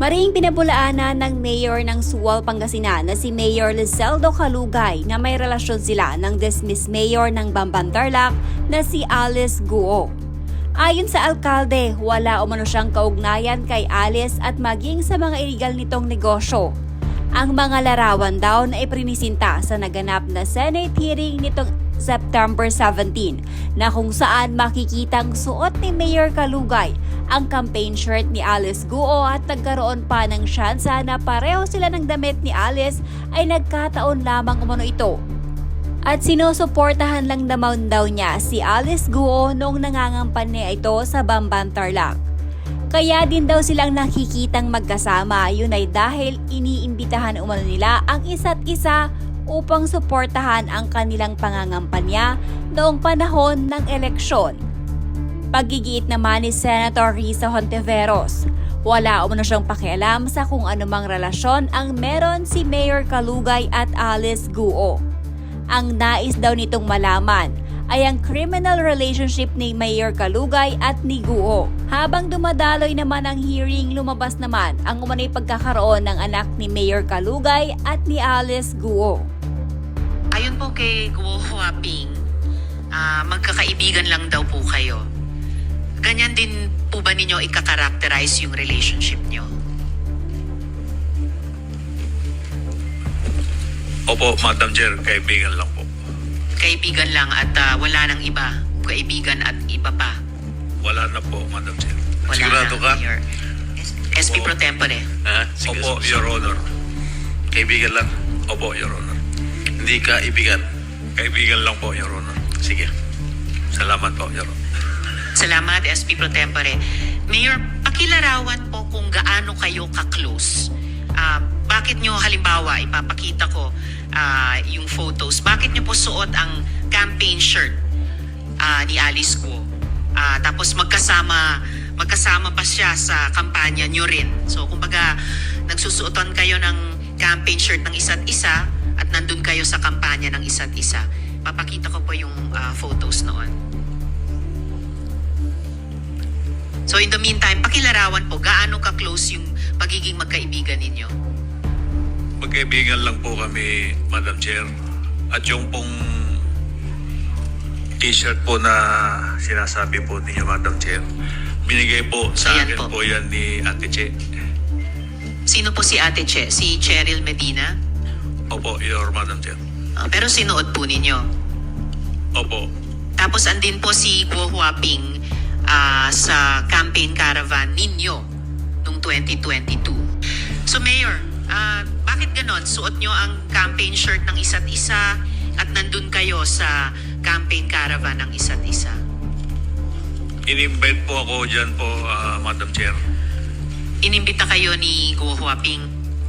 Maring pinabulaanan ng mayor ng Sual, Pangasinan na si Mayor Lizeldo Calugay na may relasyon sila ng dismissed mayor ng Bamban Tarlac na si Alice Guo. Ayon sa alkalde, wala umano siyang kaugnayan kay Alice at maging sa mga illegal nitong negosyo. Ang mga larawan daw na iprinisinta sa naganap na Senate hearing nitong September 17 na kung saan makikitang suot ni Mayor Calugay ang campaign shirt ni Alice Guo at nagkaroon pa ng syansa na pareho sila ng damit ni Alice ay nagkataon lamang umano ito. At sinusuportahan lang naman daw niya si Alice Guo noong nangangampanya ito sa Bamban Tarlac. Kaya din daw silang nakikitang magkasama, yun ay dahil iniimbitahan umano nila ang isa't isa upang suportahan ang kanilang pangangampanya noong panahon ng eleksyon. Paggigiit naman ni Senator Risa Hontiveros, wala umano siyang pakialam sa kung anumang relasyon ang meron si Mayor Calugay at Alice Guo. Ang nais daw nitong malaman ay ang criminal relationship ni Mayor Calugay at ni Guo. Habang dumadaloy naman ang hearing, lumabas naman ang umano'y pagkakaroon ng anak ni Mayor Calugay at ni Alice Guo. Ayon po kay Guo Huaping, magkakaibigan lang daw po kayo. Ganyan din po ba ninyo ika-characterize yung relationship nyo? Opo, Madam Chair, kaibigan lang po. Kaibigan lang at wala nang iba? Kaibigan at iba pa? Wala na po, Madam Chair. Wala Sigurado na, ka? Mayor. SP Opo. Pro Tempore. Opo, Your Honor. Kaibigan lang. Opo, Your Honor. Hindi ka ibigan. Kaibigan lang po, Your Honor. Sige. Salamat po, Your Honor. Salamat, SP Pro Tempore. Mayor, pakilarawan po kung gaano kayo ka-close. Bakit nyo, halimbawa, ipapakita ko yung photos, bakit nyo po suot ang campaign shirt ni Alice Guo? Tapos magkasama pa siya sa kampanya nyo rin. So, kumbaga, nagsusuotan kayo ng campaign shirt ng isa't isa at nandun kayo sa kampanya ng isa't isa. Papakita ko po yung photos noon. So, in the meantime, pakilarawan po, gaano ka-close yung pagiging magkaibigan ninyo? Magkaibigan lang po kami, Madam Chair. At yung pong t-shirt po na sinasabi po ninyo, Madam Chair, binigay po sa Ayan akin po. po yan ni Ate Che. Sino po si Ate Che? Si Cheryl Medina? Opo, Your Madam Chair. Pero sinuot po ninyo. Opo. Tapos andin po si Guo Huaping sa campaign caravan ninyo noong 2022. So Mayor, bakit ganon? Suot nyo ang campaign shirt ng isa't isa at nandun kayo sa campaign caravan ng isa't isa. In-invite po ako dyan po, Madam Chair. Inimbita kayo ni Guo Huaping.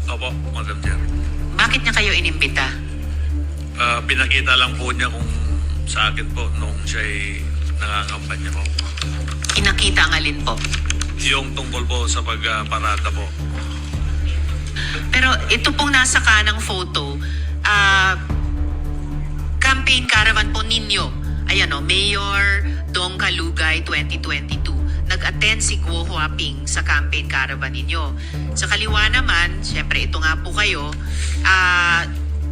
Opo, Madam Chair. Bakit niya kayo inimbita? Pinakita lang po niya kung sa akin po nung siya'y nangangampanya po. Pinakita ang alin po? Yung tungkol po sa pagparada po. Pero ito pong nasa kanang photo, campaign caravan po ninyo. Ayan o, Mayor Dong Calugay 2022. Nag-attend si Guo Huaping sa campaign caravan ninyo. Sa kaliwa naman, syempre ito nga po kayo,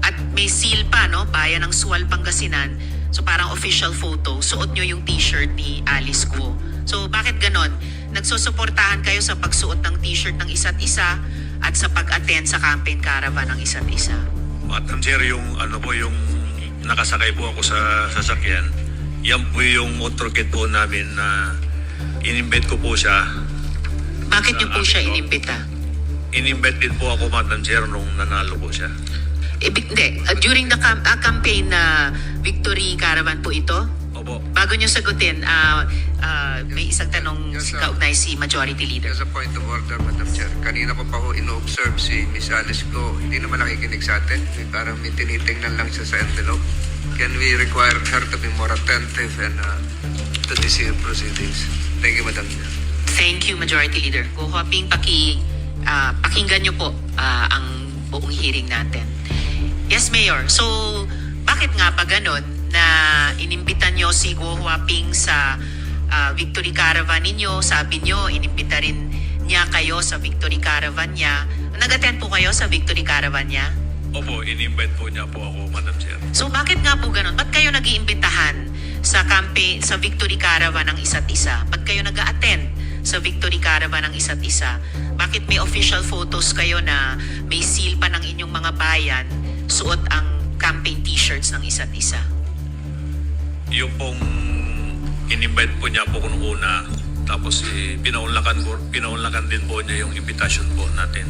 at may seal pa, no? Bayan ng Sual, Pangasinan. So parang official photo, suot nyo yung t-shirt ni Alice Guo. So bakit ganon? Nagsusuportahan kayo sa pagsuot ng t-shirt ng isa't isa at sa pag-attend sa campaign caravan ng isa't isa. Madam Chair, yung yung nakasakay po ako sa sasakyan, yan po yung motorcade po namin na in-invite ko po siya. Bakit nyo po siya Ano? inimbita? In-invite din po ako, Madam Chair, nung nanalo po siya. Hindi. During the campaign na victory caravan po ito, Opo. bago nyo sagutin, may isang tanong Yes, sir. kaugnay si Majority Leader. As a point of order, Madam Chair. Kanina ko pa ho ino-observe si Miss Alice Guo. Hindi naman nakikinig sa atin. Parang may tinitingnan lang siya sa envelope. Can we require her to be more attentive and to the proceedings? Thank you, Madam Chair. Thank you, Majority Leader. Go hoping pakinggan nyo po ang buong hearing natin. Yes, Mayor. So, bakit nga ba ganon na inimbitan nyo si Guo Huaping sa victory caravan ninyo? Sabi nyo, inimbita rin niya kayo sa victory caravan niya. Nag-attend po kayo sa victory caravan niya? Opo, in-invite po niya po ako, Madam Chair. So bakit nga po ganun? Ba't kayo nag-iimbitahan sa campaign, sa victory caravan ng isa't isa? Ba't kayo nag-attend sa victory caravan ng isa't isa? Bakit may official photos kayo na may seal pa ng inyong mga bayan, suot ang campaign t-shirts ng isa't isa? Yung pong in-invite po niya po kung una, tapos pinaunlakan din po niya yung invitation po natin.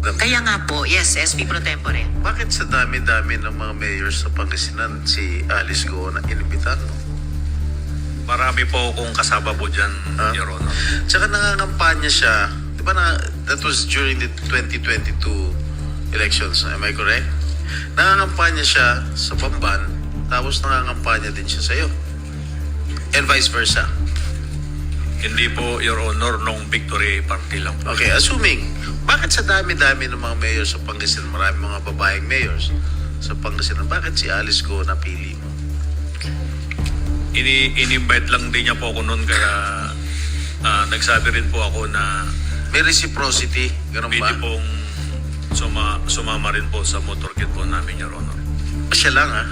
Kaya nga po, yes, SP Pro Tempore. Bakit sa dami-dami ng mga mayors sa Pangasinan si Alice Go na inimbitan mo? Marami po kung kasama po dyan, Your Honor. Tsaka nangangampanya siya, di ba that was during the 2022 elections, am I correct? Nangangampanya siya sa Bamban, tapos nangangampanya din siya sa'yo. And vice versa. Hindi po, Your Honor, nung victory party lang po. Okay, assuming, bakit sa dami-dami ng mga mayors sa Pangasinan, marami mga babaeng mayors sa Pangasinan, bakit si Alice Go napili mo? In-invite lang din niya po ako noon, kaya nagsabi rin po ako na May reciprocity, ganun ba? pwede pong sumama rin po sa motorcade po namin, Your Honor. Siya lang, ha?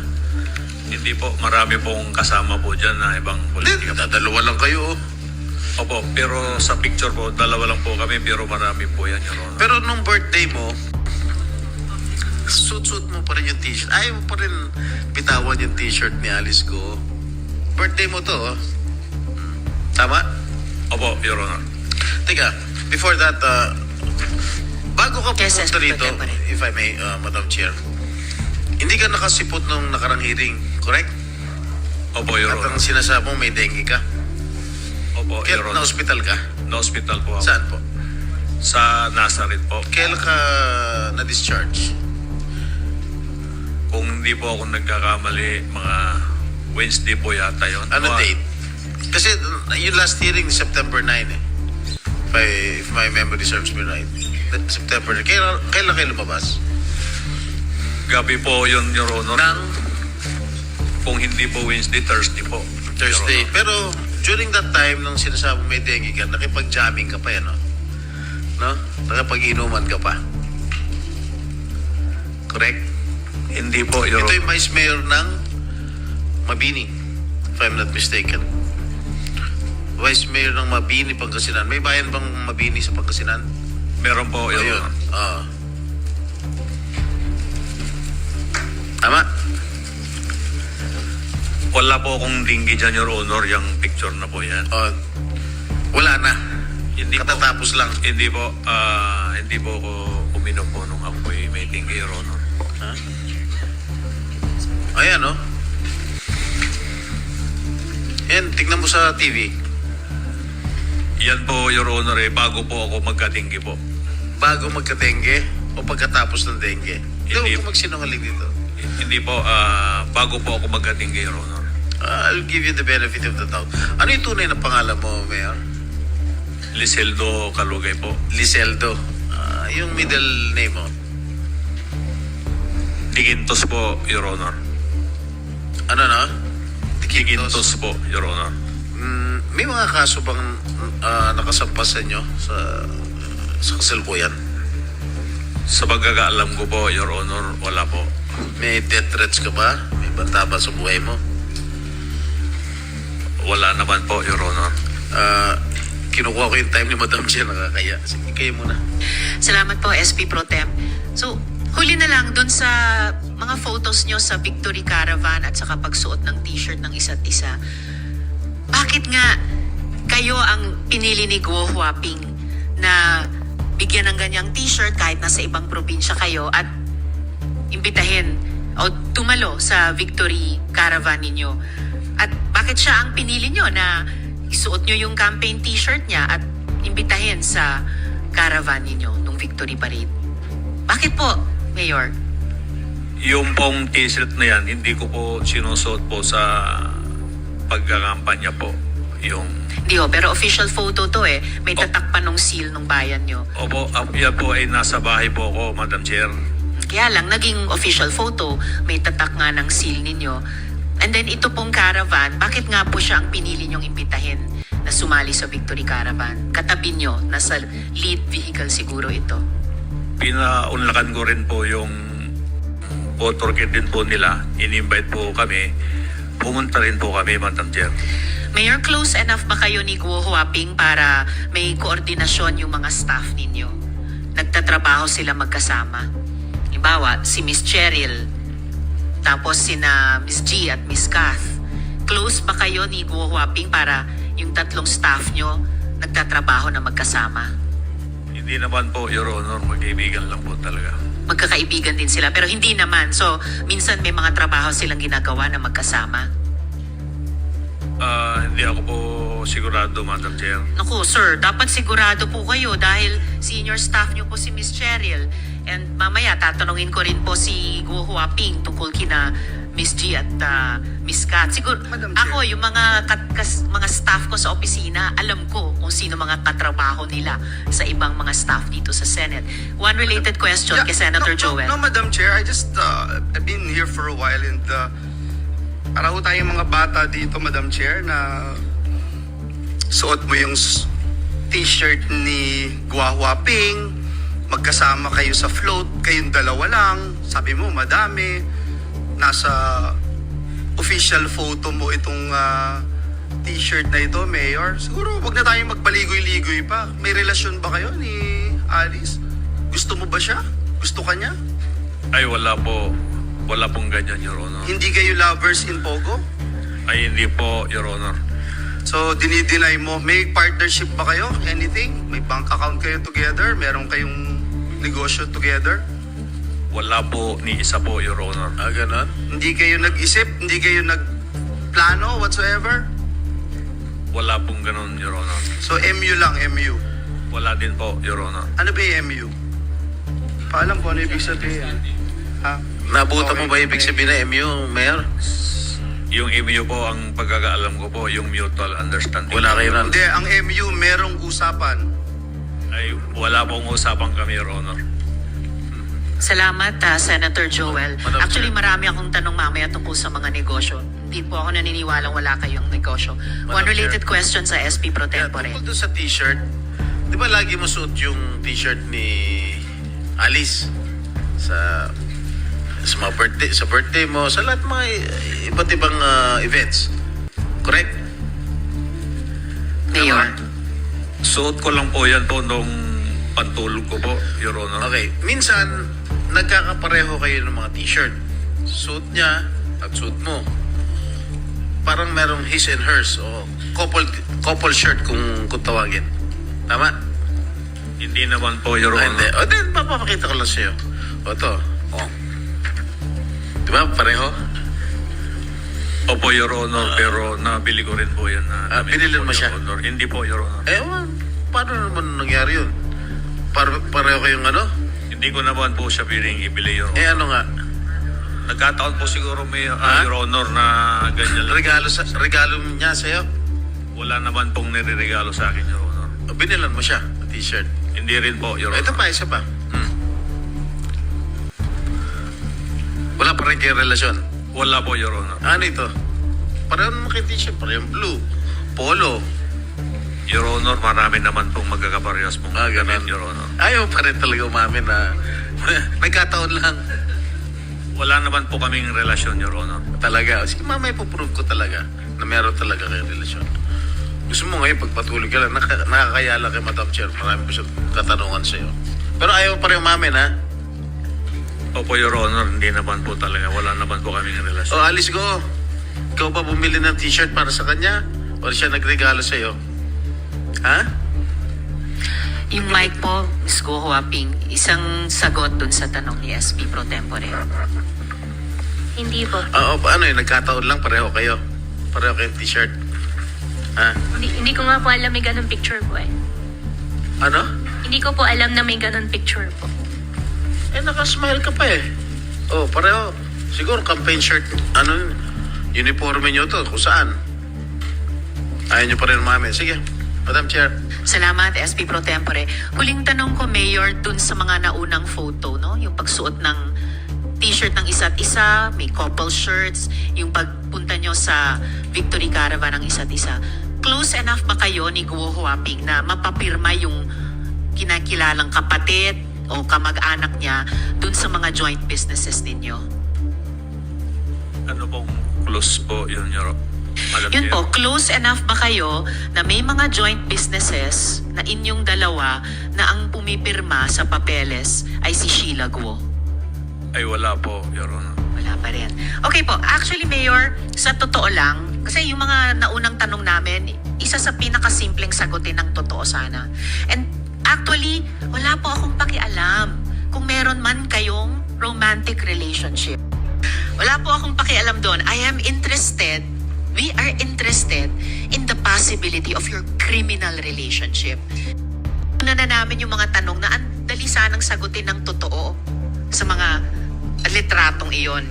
Hindi po, marami pong kasama po dyan na ibang politika. Dalawa lang kayo. Opo, pero sa picture po, dalawa lang po kami, pero marami po yan, Your Honor. Pero nung birthday mo, suit mo pa rin yung t-shirt. Ayaw mo pa rin bitawan yung t-shirt ni Alice Go. Birthday mo to, oh. Tama? Opo, Your Honor. Teka, before that, bago ka Yes, pumunta yes, rito, Pare. if I may, Madam Chair, hindi ka nakasipot nung nakarang hearing, correct? Opo, Your At ang Honor. sinasabi mo may dengue ka. Opo, Kaya Your Honor. na-hospital ka? Na-hospital po ako. Saan po? Sa Nazareth po. Kailan ka na-discharge? Kung hindi po ako nagkakamali, mga Wednesday po yata yun. Ano date? Kasi yung last hearing, September 9 eh. If my memory serves me right. September 9. Kailan kayo lumabas? Gabi po yun, Your Honor. Nang Kung hindi po Wednesday, Thursday po. Thursday. Your Honor. Pero during that time, nung sinasabi may dengue ka, nakipag-jamming ka pa yan, no? No? Nakipag-inuman ka pa. Correct? Hindi po, Your Ito Honor. yung Vice Mayor ng Mabini, if I'm not mistaken. Vice Mayor ng Mabini, Pangasinan. May bayan bang Mabini sa Pangasinan? Meron po, Your Ayun. Honor. Tama? Wala po akong dinggi dyan, Your Honor. Yung picture na po yan. Wala na. Hindi po. Katatapos lang. Hindi po ako uminom po nung ako'y may dinggi, Your Honor. Ha? Ayan, no? Yan, tignan mo sa TV. Yan po, Your Honor, bago po ako magka-dinggi po. Bago magka-dengue o pagkatapos ng dengue. Hindi Hindi. ko magsinungaling dito. Hindi po, bago po ako magka-dinggi, Your Honor. I'll give you the benefit of the doubt. Ano yung tunay na pangalan mo, Mayor? Liseldo Kalugay po. Liseldo. Yung middle name mo? Digintos po, Your Honor. Ano na? Digintos po, Your Honor. May mga kaso bang nakasampas sa inyo sa kasalukuyan? Sa pagkakaalam ko po, Your Honor, wala po. May death threats ka ba? May banta ba sa buhay mo? Wala naman po, Your Honor. Kinukuha ko yung time ni Madam Chair, nakakaya. Sige, kayo muna. Salamat po, SP Pro Tem. So, huli na lang dun sa mga photos nyo sa Victory Caravan at saka pagsuot ng t-shirt ng isa't isa. Bakit nga kayo ang pinili ni Guo Huaping na bigyan ng ganyang t-shirt kahit nasa ibang probinsya kayo at imbitahin o tumalo sa Victory Caravan ninyo? At bakit siya ang pinili nyo na isuot nyo yung campaign t-shirt niya at imbitahin sa caravan ninyo nung Victory Parade? Bakit po, Mayor? Yung pong t-shirt na yan, hindi ko po sinusuot po sa pagkakampanya po. Yung, Hindi ho, pero official photo to eh. May tatak pa nung seal nung bayan nyo. opo, yan po ay nasa bahay po ako, Madam Chair. Kaya lang, naging official photo, may tatak nga ng seal ninyo. And then ito pong caravan, bakit nga po siya ang pinili nyong imbitahin na sumali sa Victory Caravan. Katabi nyo, nasa lead vehicle siguro ito. Pinaunlakan ko rin po yung motorcade din po nila. In-invite po kami. Pumunta rin po kami, Madam Chair. Mayor, close enough ba kayo ni Guo Huaping para may koordinasyon yung mga staff ninyo? Nagtatrabaho sila magkasama. Halimbawa, si Miss Cheryl, tapos sina Miss G at Miss Kath. Close ba kayo ni Guo Huaping para yung tatlong staff nyo nagtatrabaho na magkasama? Hindi naman po, Your Honor, magkaibigan lang po talaga. Magkakaibigan din sila, pero hindi naman. So, minsan may mga trabaho silang ginagawa na magkasama. Hindi ako po sigurado, Madam Chair. Naku, sir, dapat sigurado po kayo dahil senior staff niyo po si Miss Cheryl. And mamaya, tatanungin ko rin po si Guo Huaping tungkol kina Miss G at Miss Kat. Siguro, Madam Chair. ako, yung mga staff ko sa opisina, alam ko kung sino mga katrabaho nila sa ibang mga staff dito sa Senate. One related question kay Senator Joel. No, Madam Chair, I just, I've been here for a while and para ho tayong mga bata dito, Madam Chair, na suot mo yung t-shirt ni Guo Huaping, magkasama kayo sa float, kayong dalawa lang, sabi mo madami, nasa official photo mo itong t-shirt na ito, Mayor. Siguro wag na tayong magbaligoy-ligoy pa. May relasyon ba kayo ni Alice? Gusto mo ba siya? Gusto ka niya? Ay, wala po. Wala pong ganyan, Your Honor. Hindi kayo lovers in Pogo? Ay, hindi po, Your Honor. So, dinideny mo. May partnership ba kayo? Anything? May bank account kayo together? Meron kayong negosyo together? Wala po ni isa po, Your Honor. Ganon? Hindi kayo nag-isip? Hindi kayo nag-plano whatsoever? Wala pong ganon, Your Honor. So, MU lang, MU. Wala din po, Your Honor. Ano ba yung MU? Paalam ko ano ibig sabihin. Ha? Nabuta mo Okay. ba ibig sabihin na MU, Mayor? Yung MU po, ang pagkakaalam ko po, yung mutual understanding. Wala kayo na. Hindi, ang MU merong usapan. Ay, wala pong usapan kami, Your Honor. Salamat, Senator Joel. Madam Actually, Chair. marami akong tanong mamaya tungkol sa mga negosyo. Hindi po ako naniniwalang wala kayong negosyo. One related Chair. question sa SP Pro Tempore. Tungkol doon sa t-shirt, di ba lagi mo suot yung t-shirt ni Alice sa mga birthday, sa birthday mo, sa lahat mga iba't ibang events. Correct? Mayor. Suot ko lang po yan po nung pantulog ko po, Your Honor. Okay. Minsan, nagkakapareho kayo ng mga t-shirt. Suot niya at suot mo. Parang merong his and hers o couple shirt kung tawagin. Tama? Hindi naman po, Your Ah, hindi. Honor. O, then, papapakita ko lang sa'yo. O, ito. O. Di ba? Pareho? Opo, Your Honor, pero nabili ko rin po yan. binili mo Your siya? Honor. Hindi po, Your Honor. Paano naman nangyari yun? Pareho kayong ano? Hindi ko naman po siya piling ibili, Your Honor. Ano nga? Nagkataon po siguro may Ha? Your Honor na ganyan lang. Regalo niya sa'yo? Wala naman pong nireregalo sa akin, Your Honor. O, binilan mo siya, t-shirt. Hindi rin po, Your Ito Honor. pa, isa pa. Wala pa rin kayong relasyon. Wala po, Your Honor. Ano ito? Pareho naman kayo t-shirt. Pareho blue. Polo. Your Honor, marami naman pong magkakaparehas pong Ganun. gamit, Your Honor. Ayaw pa rin talaga umamin na may kataon lang. Wala naman po kaming relasyon, Your Honor. Talaga. Sige, mamaya ipoprove ko talaga na meron talaga kayong relasyon. Gusto mo ngayon, pagpatuloy ka lang, nakakaya lang kay Madam Chair. Marami po siyang katanungan sa'yo. Pero ayaw pa rin umamin, ha? Opo, Your Honor, hindi naman po talaga. Wala naman po kaming relasyon. O, Alice Go. Ikaw ba bumili ng t-shirt para sa kanya? O siya nagregalo sa'yo? Ha? Yung mic po, Ms. Guo Huaping, isang sagot dun sa tanong ni SP Pro Tempore. Hindi po. Oo, paano yun? Nagkataon lang, pareho kayo. Pareho kayong t-shirt. Ha? Hindi ko nga po alam may ganun picture po eh. Ano? Hindi ko po alam na may ganun picture po. Nakasmile ka pa eh. Oh, pareho. Siguro campaign shirt, uniforme nyo to, kung saan. Ayaw nyo pa rin umamin. Sige, Madam Chair. Salamat, SP Pro Tempore. Huling tanong ko, Mayor, dun sa mga naunang photo, no? Yung pagsuot ng t-shirt ng isa't isa, may couple shirts, yung pagpunta nyo sa Victory Caravan ng isa't isa. close enough ba kayo ni Guo Huaping na mapapirma yung kinakilalang kapatid o kamag-anak niya dun sa mga joint businesses ninyo? Ano pong close po yun, Madam Yun Chair? po, close enough ba kayo na may mga joint businesses na inyong dalawa na ang pumipirma sa papeles ay si Sheila Guo? Ay wala po, Your Honor. Wala pa rin. Okay po, actually Mayor, sa totoo lang, kasi yung mga naunang tanong namin, isa sa pinakasimpleng sagutin ng totoo sana. And actually, wala po akong pakialam kung meron man kayong romantic relationship. Wala po akong pakialam doon. We are interested in the possibility of your criminal relationship. Una na namin yung mga tanong na ang dali sanang sagutin ng totoo sa mga litratong iyon.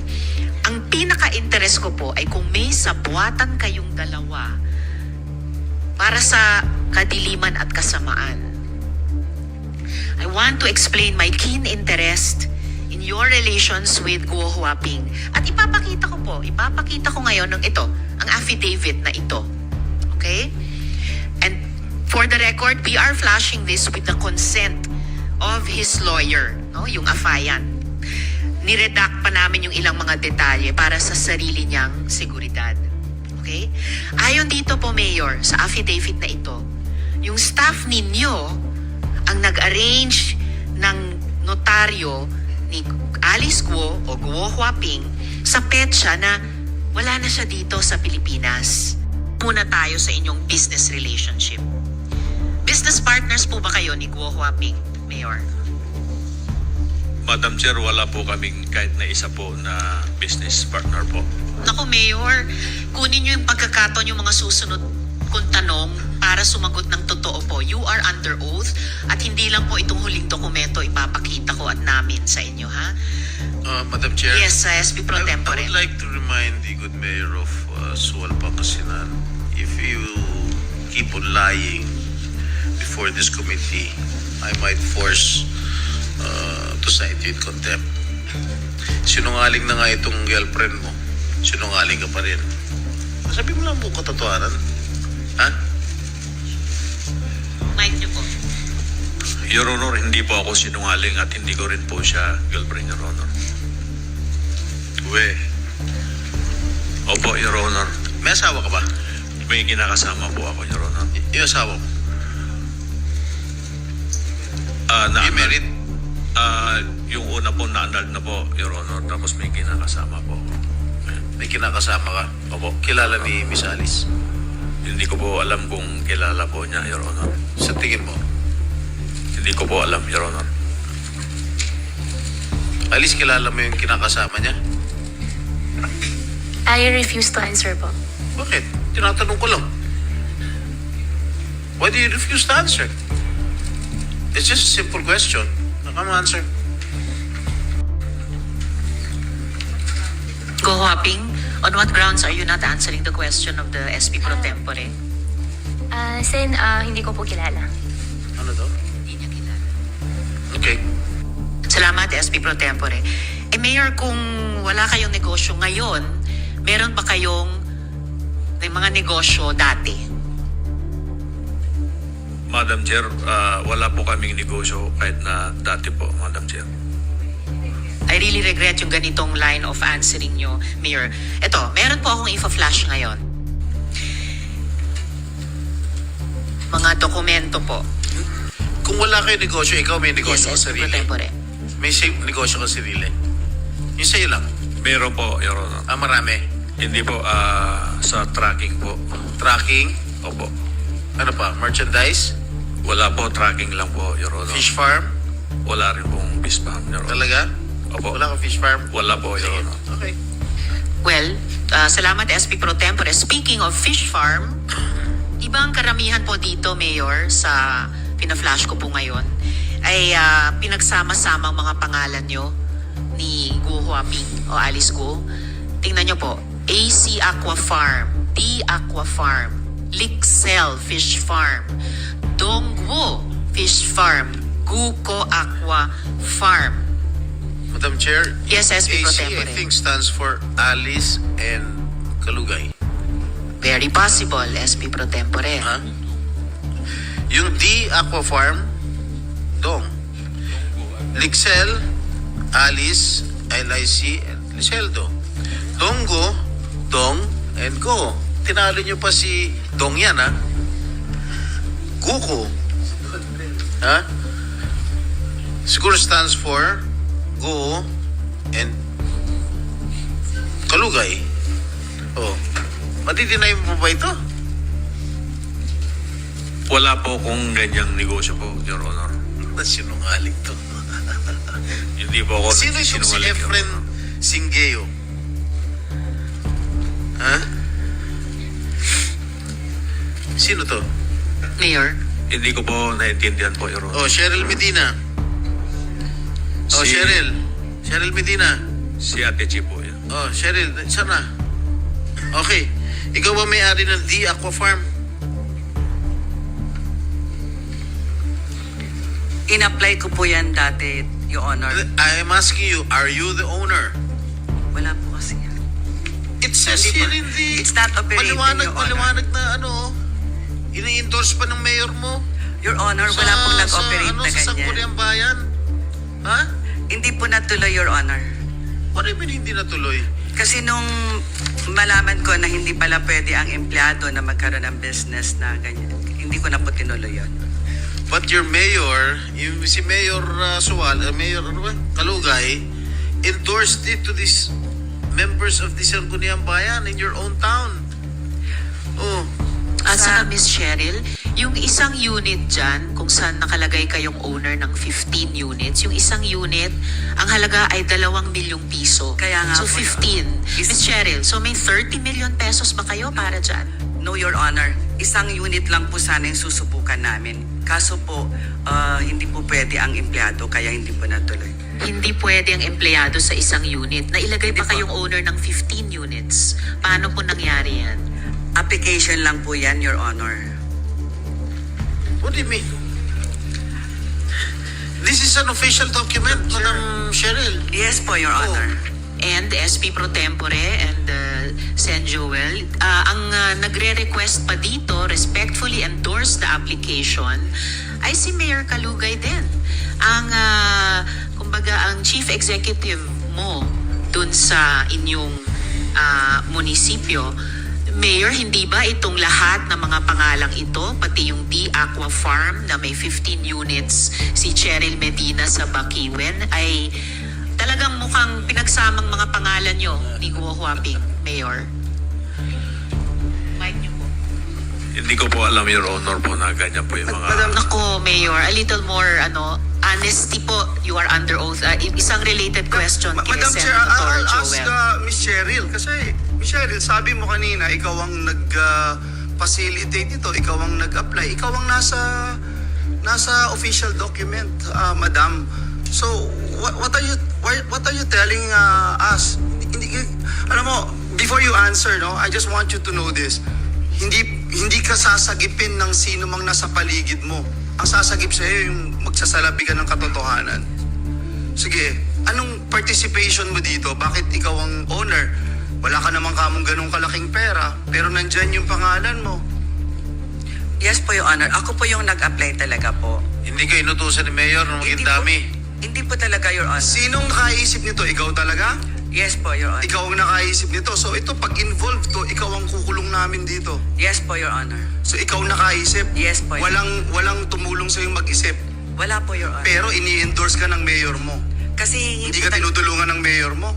Ang pinaka-interest ko po ay kung may sabuatan kayong dalawa para sa kadiliman at kasamaan. I want to explain my keen interest in your relations with Guo Huaping. At ipapakita ko ngayon ng ito, ang affidavit na ito. Okay? And for the record, we are flashing this with the consent of his lawyer, no? Yung affiant. Niredact pa namin yung ilang mga detalye para sa sarili niyang seguridad. Okay? Ayon dito po, Mayor, sa affidavit na ito, yung staff ninyo ang nag-arrange ng notaryo ni Alice Guo o Guo Huaping sa petsa na wala na siya dito sa Pilipinas. Muna tayo sa inyong business relationship. Business partners po ba kayo ni Guo Huaping, Mayor? Madam Chair, wala po kaming kahit na isa po na business partner po. Naku, Mayor, kunin niyo yung pagkakataon yung mga susunod kong tanong para sumagot ng totoo po. You are under oath at hindi lang po itong huling dokumento ipapakita ko at namin sa inyo, ha? Madam Chair. Yes, SP Pro I Tempore. would like to remind the good mayor of Sual Pangasinan, if you keep on lying before this committee, I might force to cite you in contempt. Sinungaling na nga itong girlfriend mo. Sinungaling ka pa rin. Sabi mo lang po katotohanan. Ha? Mic niyo po. Your Honor, hindi po ako sinungaling at hindi ko rin po siya girlfriend, Your Honor. Opo, Your Honor. May asawa ka ba? May kinakasama po ako, Your Honor. Yung asawa mo? Na You married? yung una po na-annulled na po, Your Honor. Tapos may kinakasama po. May kinakasama ka? Opo. Kilala ni Miss Alice? Hindi ko po alam kung kilala po niya, Your Honor. Sa tingin mo? Hindi ko po alam, Your Honor. Alice, kilala mo yung kinakasama niya? I refuse to answer po. Bakit? Tinatanong ko lang. Why do you refuse to answer? It's just a simple question. Come answer. Guo Huaping, on what grounds are you not answering the question of the SP Pro Tempore? Sen, hindi ko po kilala. Ano daw? Hindi niya kilala. Okay. Salamat, SP Pro Tempore. Mayor, kung wala kayong negosyo ngayon, meron ba kayong may mga negosyo dati? Madam Chair, wala po kaming negosyo kahit na dati po, Madam Chair. I really regret yung ganitong line of answering nyo, Mayor. Ito, meron po akong ifa-flash ngayon. Mga dokumento po. Kung wala kayo negosyo, ikaw may negosyo Yes, ka SP Pro sarili. Tempore. May negosyo ka sarili. Yung sa'yo lang. Meron po, Your Honor. Marami. Hindi po, sa tracking po. Tracking. Opo. Ano pa? Merchandise? Wala po, tracking lang po, Your Honor. Fish farm? Wala rin pong fish farm, Your Honor. Talaga? Opo. Wala kang fish farm? Wala po, Your Sige. Honor. Okay. Well, salamat SP Pro Tempore. Speaking of fish farm, ibang karamihan po dito, Mayor, sa pina-flash ko po ngayon, ay pinagsama-sama ang mga pangalan nyo ni Guo Huaping o Alice Guo. Tingnan nyo po, AC Aqua Farm, D Aqua Farm, Lixel Fish Farm, Dongguo Fish Farm, Guko Aqua Farm. Madam Chair, Yes, SP Pro AC I Tempore. think stands for Alice and Kalugay. Very possible, SP Pro Tempore. Ha? Yung D Aqua Farm, Dong. Lixel, Alice, LIC, and Liceldo. Donggo, Dong, and Go. Tinalo nyo pa si Dong yan, ha? Guko. Ha? Siguro stands for Go and Kalugay. Oh. Matidinay mo ba ito? Wala po kung ganyang negosyo po, Your Honor. Sinungaling to. Hindi po ako Sino itong si nagsisinungaling, Your Efren Honor. Singeo? Ha? Sino to? Mayor? Hindi ko po naintindihan po, Your Honor. Oh, Cheryl Medina. Oh, Si- Cheryl. Cheryl Medina. Si Ate Chi po yan. Oh, Cheryl, saan na? Okay. Ikaw ba may-ari ng D Aqua Farm? In-apply ko po yan dati, Your Honor. I am asking you, are you the owner? Wala po kasi yan. It says Hindi here po. in the... It's not operating, Your Honor. Maliwanag na ano, ini-endorse pa ng mayor mo. Your Honor, wala pong nag-operate na Sa ganyan. Sangguniang Bayan. Ha? Hindi po natuloy, Your Honor. What do you mean hindi natuloy? Kasi nung malaman ko na hindi pala pwede ang empleyado na magkaroon ng business na ganyan, hindi ko na po tinuloy yun. But your mayor, si Mayor Mayor ano ba? Kalugay, endorsed it to these members of the Sangguniang Bayan in your own town. Oh, Asa ka, Miss Cheryl? Yung isang unit dyan, kung saan nakalagay kayong owner ng 15 units, yung isang unit, ang halaga ay 2 milyong piso. Kaya nga So po, 15. Miss Cheryl, so may 30 million pesos ba kayo para dyan? No, Your Honor. Isang unit lang po sana yung susubukan namin. Kaso po, hindi po pwede ang empleyado, kaya hindi po natuloy. Hindi pwede ang empleyado sa isang unit. Nailagay pa Hindi po. kayong owner ng 15 units. Paano po nangyari yan? Application lang po yan, Your Honor. what do you mean? This is an official document, Madam Cheryl. Yes po, Your Honor. And SP Pro Tempore and Sen Joel, ang nagre-request pa dito, respectfully endorse the application, ay si Mayor Kalugay din. Ang, kumbaga, ang chief executive mo dun sa inyong munisipyo, Mayor, hindi ba itong lahat ng mga pangalang ito, pati yung D Aqua Farm na may 15 units, si Cheryl Medina sa Bakiwen, ay talagang mukhang pinagsamang mga pangalan nyo ni Guo Huaping, Mayor? Mic niyo po. Hindi ko po alam, Your Honor, po na ganyan po yung mga... Nako, Mayor, a little more, honesty po. You are under oath. Isang related question kay Madam Chair, Senator I'll ask Joel. Miss Cheryl. Kasi, Miss Cheryl, sabi mo kanina, ikaw ang nag-facilitate ito, ikaw ang nag-apply, ikaw ang nasa official document, Madam. So, what are you telling us? Alam mo, before you answer, no, I just want you to know this. Hindi ka sasagipin ng sino mang nasa paligid mo. Ang sasagip sa iyo yung magsasalabi ka ng katotohanan. Sige, anong participation mo dito? Bakit ikaw ang owner? Wala ka namang kamong ganong kalaking pera, pero nandyan yung pangalan mo. Yes po, Your Honor. Ako po yung nag-apply talaga po. Hindi ka inutusan ni Mayor ng maging Hindi po. dami. Hindi po talaga, Your Honor. Sinong nakaisip nito? Ikaw talaga? Yes po, Your Honor. Ikaw ang nakaisip nito. So ito, pag involved to, ikaw ang kukulong namin dito. Yes po, Your Honor. So ikaw nakaisip. Yes po. Walang tumulong sa'yo mag-isip. Wala po, Your Honor. Pero ini-endorse ka ng mayor mo. Kasi Hindi ka tinutulungan ng mayor mo.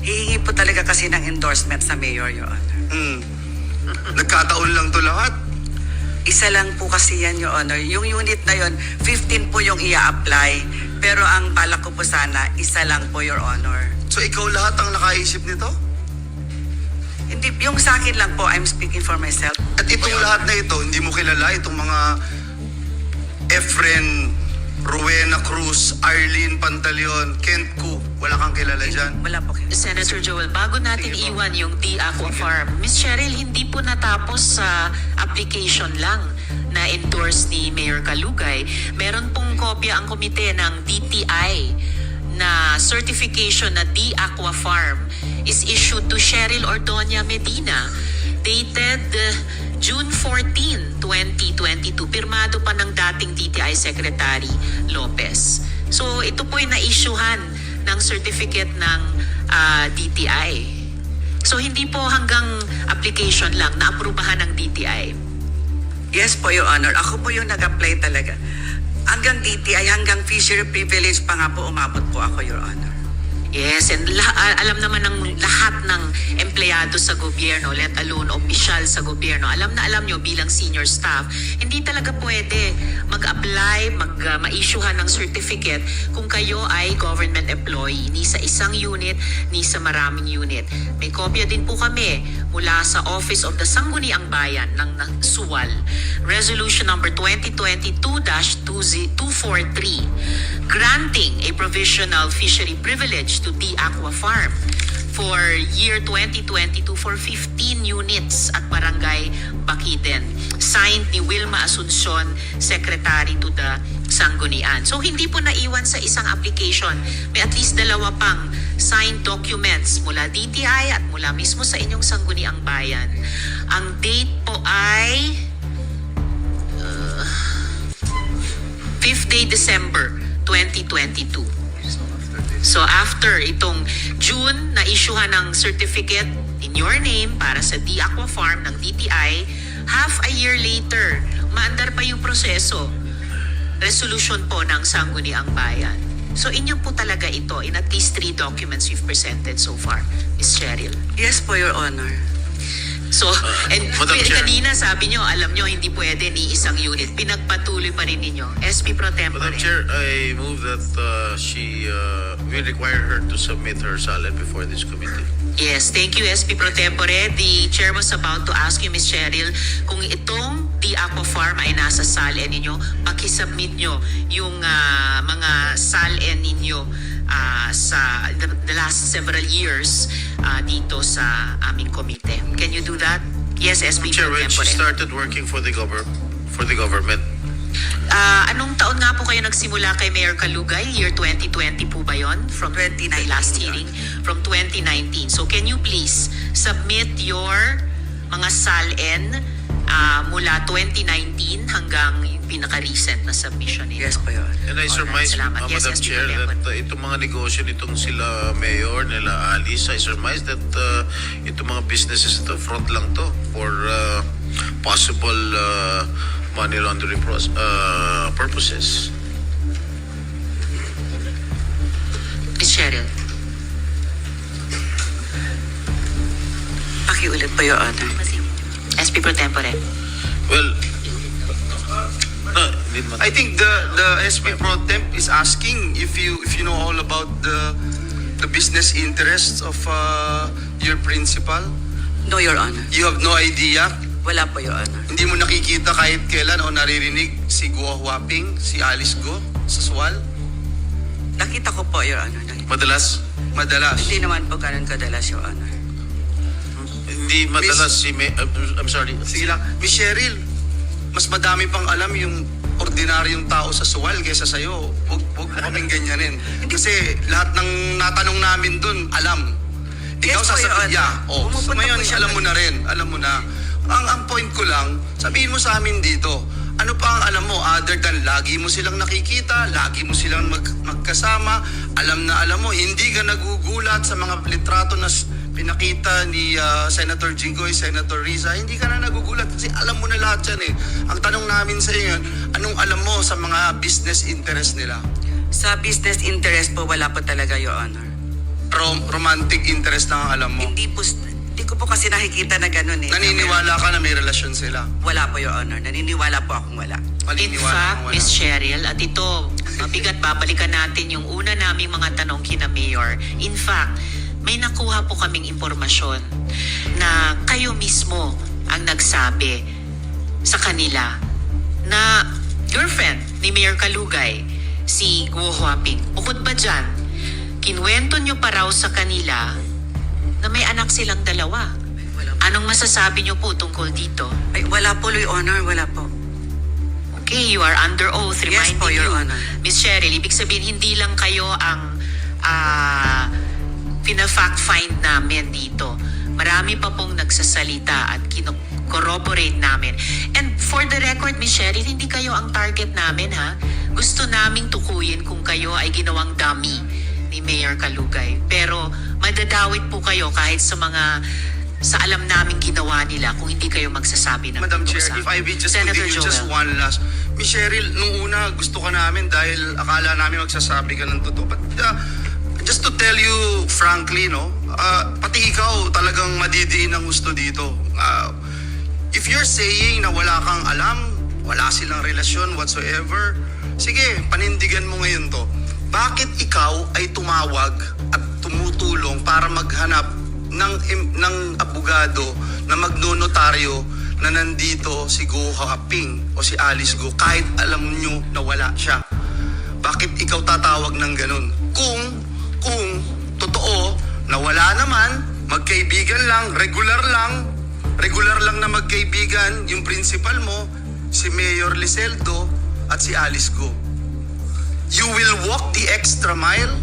hihingi po talaga kasi ng endorsement sa mayor, Your Honor. Nagkataon lang to lahat. Isa lang po kasi yan, Your Honor. Yung unit na yon, 15 po yung i-apply. Pero ang balak ko po sana, isa lang po, Your Honor. So ikaw lahat ang nakaisip nito? Hindi, yung sa akin lang po, I'm speaking for myself. At itong lahat na ito, hindi mo kilala itong mga Efren, Rowena Cruz, Arlene Pantaleon, Kent Ku. Wala kang kilala dyan. Wala po. Senator Joel, bago natin iwan yung D Aqua Farm, Miss Cheryl, hindi po natapos sa application lang na endorse ni Mayor Kalugay. Meron pong kopya ang komite ng DTI na certification na D Aqua Farm is issued to Cheryl Ordonia Medina. dated June 14, 2022. Pirmado pa ng dating DTI Secretary Lopez. So ito po'y na-issuehan ng certificate ng DTI. So hindi po hanggang application lang, naaprubahan ng DTI. Yes po, Your Honor. Ako po yung nag-apply talaga. Hanggang DTI, hanggang fishery privilege pa nga po umabot po ako, Your Honor. Yes, and alam naman ng lahat ng empleyado sa gobyerno, let alone opisyal sa gobyerno, alam nyo bilang senior staff, hindi talaga pwede mag-apply, ma-issuehan ng certificate kung kayo ay government employee, ni sa isang unit, ni sa maraming unit. May kopya din po kami mula sa Office of the Sangguniang Bayan ng SUAL, Resolution number 2022-243, granting a provisional fishery privilege to the Aqua Farm for year 2022 for 15 units at Barangay Bakiden. Signed ni Wilma Asuncion, Secretary to the Sanggunian. So hindi po naiwan sa isang application. May at least 2 pang signed documents mula DTI at mula mismo sa inyong Sangguniang Bayan. Ang date po ay 5th day December 2022. So after itong June na issuehan ng certificate in your name para sa The Aqua Farm ng DTI, half a year later, maandar pa yung proseso. Resolution po ng Sangguniang Bayan. So inyo po talaga ito in at least 3 documents you've presented so far, Ms. Cheryl. Yes po, Your Honor. So, and Madam Chair. kanina sabi nyo, alam nyo, hindi pwede ni isang unit. Pinagpatuloy pa rin ninyo. SP Pro Tempore. Madam Chair, I move that we require her to submit her salad before this committee. Yes, thank you SP Pro Tempore. The chair was about to ask you, Ms. Cheryl, kung itong The Aqua Farm ay nasa SALN ninyo, pakisubmit nyo yung mga SALN ninyo sa the last several years dito sa aming komite. Can you do that? Yes, SP Chair, Pro when she Tempore. started working for the government, Anong taon nga po kayo nagsimula kay Mayor Kalugay? Year 2020 po ba yon? From 2019 last yun. hearing? From 2019. So can you please submit your mga SALN mula 2019 hanggang yung pinaka-recent na submission ninyo? Yes po, Your Honor. and I surmise, Salamat. Yes, Madam SP Chair, Pro that Tempore. itong mga negosyo nitong sila Mayor, nila Alice, I surmise that itong mga businesses ito, front lang to for possible money laundering purposes. Ms. Cheryl. Pakiulit po, Your Honor. SP Pro Tempore. Well, no, hindi naman. I think the SP Pro Temp is asking if you know all about the business interests of your principal. No, Your Honor. You have no idea. Wala po, Your Honor. Hindi mo nakikita kahit kailan o naririnig si Guo Huaping, si Alice Go sa SWAL? Nakita ko po, Your Honor. Madalas, Madalas. Hindi naman po ganun kadalas, Your Honor. hindi madalas si I'm sorry. Sige lang. Miss Cheryl, mas madami pang alam yung ordinaryong tao sa SWAL kaysa sa'yo. Huwag mo kaming ganyanin. Kasi lahat ng natanong namin dun, alam. Ikaw Yes po, Your sasabihin, Honor. so Pumupunta ngayon, po siya alam mo na rin. Alam mo na. Ang point ko lang, sabihin mo sa amin dito, ano pa ang alam mo other than lagi mo silang nakikita, lagi mo silang magkasama, alam mo, hindi ka nagugulat sa mga litrato na pinakita ni Senator Jinggoy, Senator Riza, hindi ka na nagugulat kasi alam mo na lahat yan eh. Ang tanong namin sa iyo, anong alam mo sa mga business interest nila? Sa business interest po, wala po talaga, Your Honor. Romantic interest lang ang alam mo. Hindi ko po kasi nakikita na ganun eh. Naniniwala ka na may relasyon sila? Wala po, Your Honor. Naniniwala po akong wala. In Maniniwala fact, kang wala. Miss Cheryl, at ito, mabigat, babalikan natin yung una naming mga tanong kina Mayor. In fact, may nakuha po kaming impormasyon na kayo mismo ang nagsabi sa kanila na girlfriend ni Mayor Kalugay, si Guo Huaping. Bukod ba dyan, kinwento nyo pa raw sa kanila na may anak silang 2. Anong masasabi nyo po tungkol dito? Ay, wala po, Your Honor. Wala po. Okay, you are under oath. Yes Reminding po, Your you, Honor. Miss Cheryl, ibig sabihin hindi lang kayo ang pina-fact find namin dito. Marami pa pong nagsasalita at corroborate namin. And for the record, Ms. Cheryl, hindi kayo ang target namin, ha? Gusto naming tukuyin kung kayo ay ginawang dummy ni Mayor Kalugay. Pero madadawit po kayo kahit sa alam naming ginawa nila kung hindi kayo magsasabi ng Madam totoo Chair, sa if I may just Senator continue just Joel. one last. Miss Cheryl, nung una gusto ka namin dahil akala namin magsasabi ka ng totoo. But just to tell you frankly, no, pati ikaw talagang madidiin ang gusto dito. If you're saying na wala kang alam, wala silang relasyon whatsoever, sige, panindigan mo ngayon to. Bakit ikaw ay tumawag at tumutulong para maghanap ng abogado na magnonotaryo na nandito si Go Haping o si Alice Go kahit alam nyo na wala siya? Bakit ikaw tatawag ng ganun? Kung totoo na wala naman, magkaibigan lang, regular lang na magkaibigan yung principal mo, si Mayor Liseldo at si Alice Go. You will walk the extra mile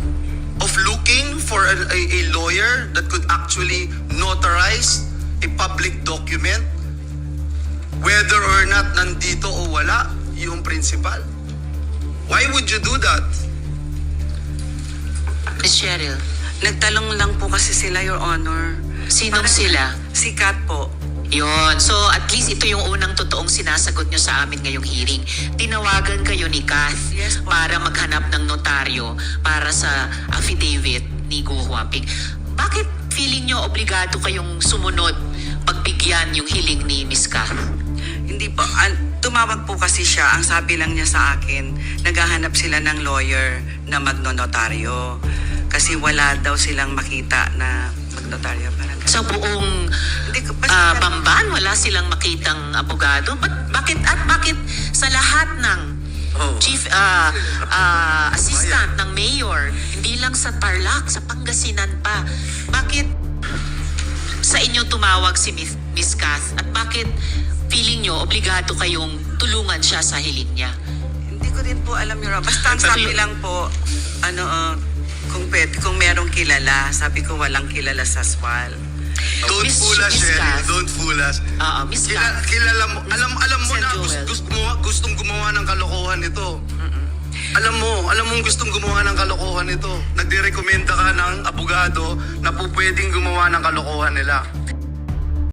of looking for a lawyer that could actually notarize a public document whether or not nandito o wala yung principal. Why would you do that? Ms. Cheryl, Nagtalong lang po kasi sila, Your Honor. sinong sila? Si Kat po. Yon. So, at least ito yung unang totoong sinasagot nyo sa amin ngayong hearing. Tinawagan kayo ni Kath Yes po. para maghanap ng notaryo para sa affidavit ni Go Huaping. Bakit feeling nyo obligado kayong sumunod pagbigyan yung hiling ni Miss Kath? Hindi po. Tumawag po kasi siya. Ang sabi lang niya sa akin, naghahanap sila ng lawyer na magnonotaryo. Kasi wala daw silang makita na magnotaryo. Parang ganun. Sa buong Hindi ko Bamban, wala silang makitang abogado? Bakit sa lahat ng chief assistant ng mayor, hindi lang sa Tarlac, sa Pangasinan pa, bakit sa inyo tumawag si Miss Kath at bakit feeling nyo obligado kayong tulungan siya sa hiling niya? Hindi ko din po alam, Your Honor. Basta ang sabi lang po, kung merong kilala, sabi ko walang kilala sa SWAL. Don't Miss- fool us, Miss Cheryl. Kath. Don't fool us. Miss Kath. Kilala mo. Alam mo Sir na Joel. gustong gumawa ng kalokohan ito. Alam mong gustong gumawa ng kalokohan ito. Nagdirekomenda ka ng abogado na po pwedeng gumawa ng kalokohan nila.